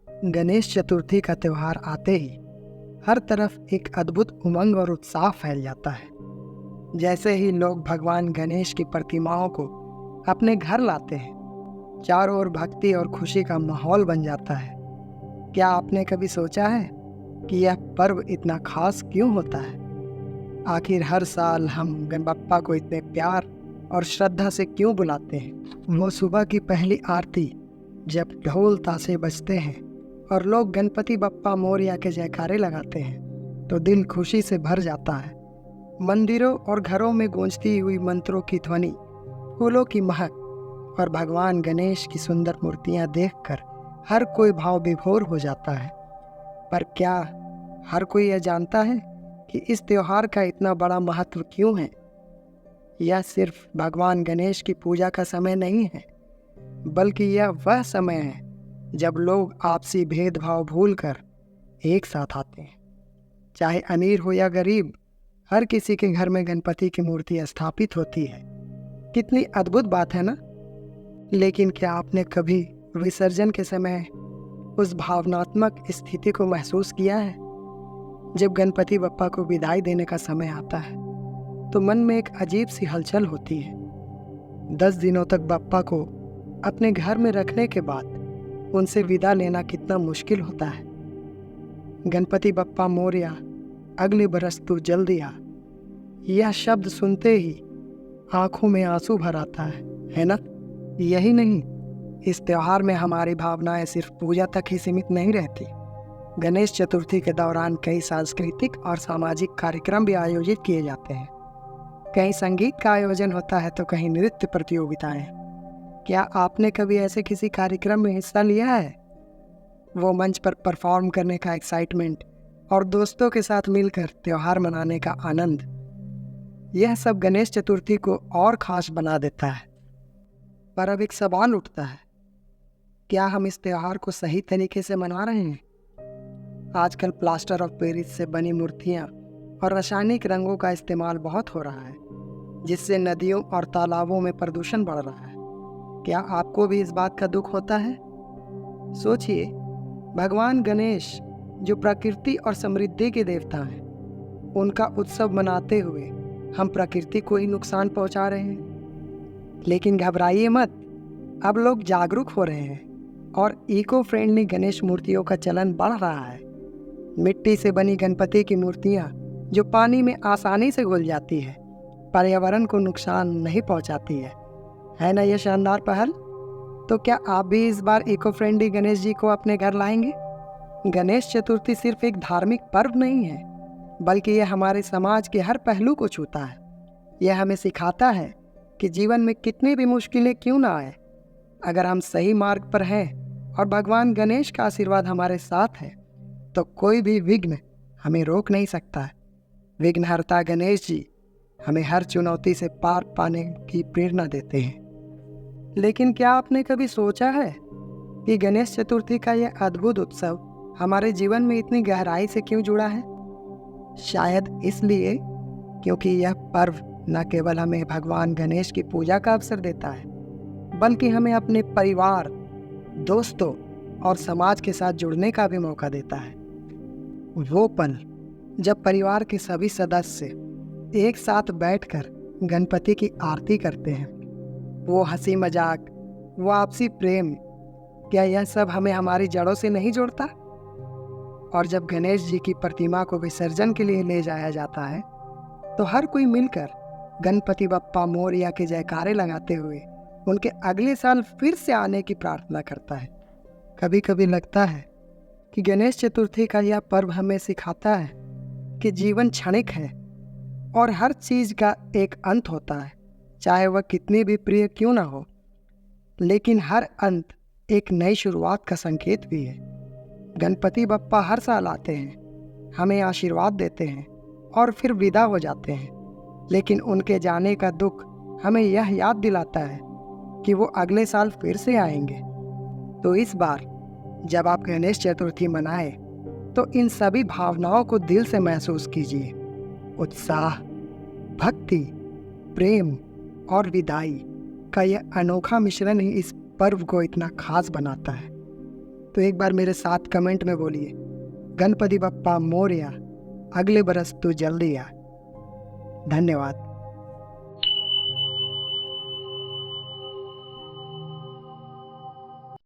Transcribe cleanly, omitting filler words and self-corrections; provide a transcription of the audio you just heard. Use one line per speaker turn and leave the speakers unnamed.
गणेश चतुर्थी का त्यौहार आते ही हर तरफ एक अद्भुत उमंग और उत्साह फैल जाता है। जैसे ही लोग भगवान गणेश की प्रतिमाओं को अपने घर लाते हैं, चारों ओर भक्ति और खुशी का माहौल बन जाता है। क्या आपने कभी सोचा है कि यह पर्व इतना खास क्यों होता है? आखिर हर साल हम गणबप्पा को इतने प्यार और श्रद्धा से क्यों बुलाते हैं? वो सुबह की पहली आरती, जब ढोल ताशे बजते हैं और लोग गणपति बप्पा मोरया के जयकारे लगाते हैं, तो दिल खुशी से भर जाता है। मंदिरों और घरों में गूंजती हुई मंत्रों की ध्वनि, फूलों की महक और भगवान गणेश की सुंदर मूर्तियां देखकर हर कोई भाव विभोर हो जाता है। पर क्या हर कोई यह जानता है कि इस त्योहार का इतना बड़ा महत्व क्यों है? यह सिर्फ भगवान गणेश की पूजा का समय नहीं है, बल्कि यह वह समय है जब लोग आपसी भेदभाव भूलकर एक साथ आते हैं। चाहे अमीर हो या गरीब, हर किसी के घर में गणपति की मूर्ति स्थापित होती है। कितनी अद्भुत बात है ना? लेकिन क्या आपने कभी विसर्जन के समय उस भावनात्मक स्थिति को महसूस किया है? जब गणपति बप्पा को विदाई देने का समय आता है, तो मन में एक अजीब सी हलचल होती है। 10 दिनों तक बप्पा को अपने घर में रखने के बाद उनसे विदा लेना कितना मुश्किल होता है। गणपति बप्पा मोरया, अगले बरस तू जल्दी आ, यह शब्द सुनते ही आंखों में आंसू भर आता है ना? यही नहीं, इस त्योहार में हमारी भावनाएं सिर्फ पूजा तक ही सीमित नहीं रहती। गणेश चतुर्थी के दौरान कई सांस्कृतिक और सामाजिक कार्यक्रम भी आयोजित किए जाते हैं। कहीं संगीत का आयोजन होता है तो कहीं नृत्य प्रतियोगिताएं। क्या आपने कभी ऐसे किसी कार्यक्रम में हिस्सा लिया है? वो मंच पर परफॉर्म करने का एक्साइटमेंट और दोस्तों के साथ मिलकर त्योहार मनाने का आनंद, यह सब गणेश चतुर्थी को और खास बना देता है। पर अब एक सवाल उठता है, क्या हम इस त्योहार को सही तरीके से मना रहे हैं? आजकल प्लास्टर ऑफ पेरिस से बनी मूर्तियां और रासायनिक रंगों का इस्तेमाल बहुत हो रहा है, जिससे नदियों और तालाबों में प्रदूषण बढ़ रहा है। क्या आपको भी इस बात का दुख होता है? सोचिए, भगवान गणेश जो प्रकृति और समृद्धि के देवता हैं, उनका उत्सव मनाते हुए हम प्रकृति को ही नुकसान पहुंचा रहे हैं। लेकिन घबराइए मत, अब लोग जागरूक हो रहे हैं और इको फ्रेंडली गणेश मूर्तियों का चलन बढ़ रहा है। मिट्टी से बनी गणपति की मूर्तियां जो पानी में आसानी से घुल जाती है, पर्यावरण को नुकसान नहीं पहुंचाती है ना ये शानदार पहल? तो क्या आप भी इस बार इको फ्रेंडली गणेश जी को अपने घर लाएंगे? गणेश चतुर्थी सिर्फ एक धार्मिक पर्व नहीं है, बल्कि यह हमारे समाज के हर पहलू को छूता है। यह हमें सिखाता है कि जीवन में कितनी भी मुश्किलें क्यों ना आए, अगर हम सही मार्ग पर हैं और भगवान गणेश का आशीर्वाद हमारे साथ है, तो कोई भी विघ्न हमें रोक नहीं सकता है। विघ्नहर्ता गणेश जी हमें हर चुनौती से पार पाने की प्रेरणा देते हैं। लेकिन क्या आपने कभी सोचा है कि गणेश चतुर्थी का यह अद्भुत उत्सव हमारे जीवन में इतनी गहराई से क्यों जुड़ा है? शायद इसलिए क्योंकि यह पर्व न केवल हमें भगवान गणेश की पूजा का अवसर देता है, बल्कि हमें अपने परिवार, दोस्तों और समाज के साथ जुड़ने का भी मौका देता है। वो पल जब परिवार के सभी सदस्य एक साथ बैठकर गणपति की आरती करते हैं, वो हंसी मजाक, वो आपसी प्रेम, क्या यह सब हमें हमारी जड़ों से नहीं जोड़ता? और जब गणेश जी की प्रतिमा को विसर्जन के लिए ले जाया जाता है, तो हर कोई मिलकर गणपति बप्पा मोरया के जयकारे लगाते हुए उनके अगले साल फिर से आने की प्रार्थना करता है। कभी कभी लगता है कि गणेश चतुर्थी का यह पर्व हमें सिखाता है कि जीवन क्षणिक है और हर चीज का एक अंत होता है, चाहे वह कितनी भी प्रिय क्यों ना हो। लेकिन हर अंत एक नई शुरुआत का संकेत भी है। गणपति बप्पा हर साल आते हैं, हमें आशीर्वाद देते हैं और फिर विदा हो जाते हैं, लेकिन उनके जाने का दुख हमें यह याद दिलाता है कि वो अगले साल फिर से आएंगे। तो इस बार जब आप गणेश चतुर्थी मनाएं, तो इन सभी भावनाओं को दिल से महसूस कीजिए। उत्साह, भक्ति, प्रेम और विदाई का यह अनोखा मिश्रण ही इस पर्व को इतना खास बनाता है। तो एक बार मेरे साथ कमेंट में बोलिए, गणपति बप्पा मोरया, अगले बरस तू जल्दी आ। धन्यवाद।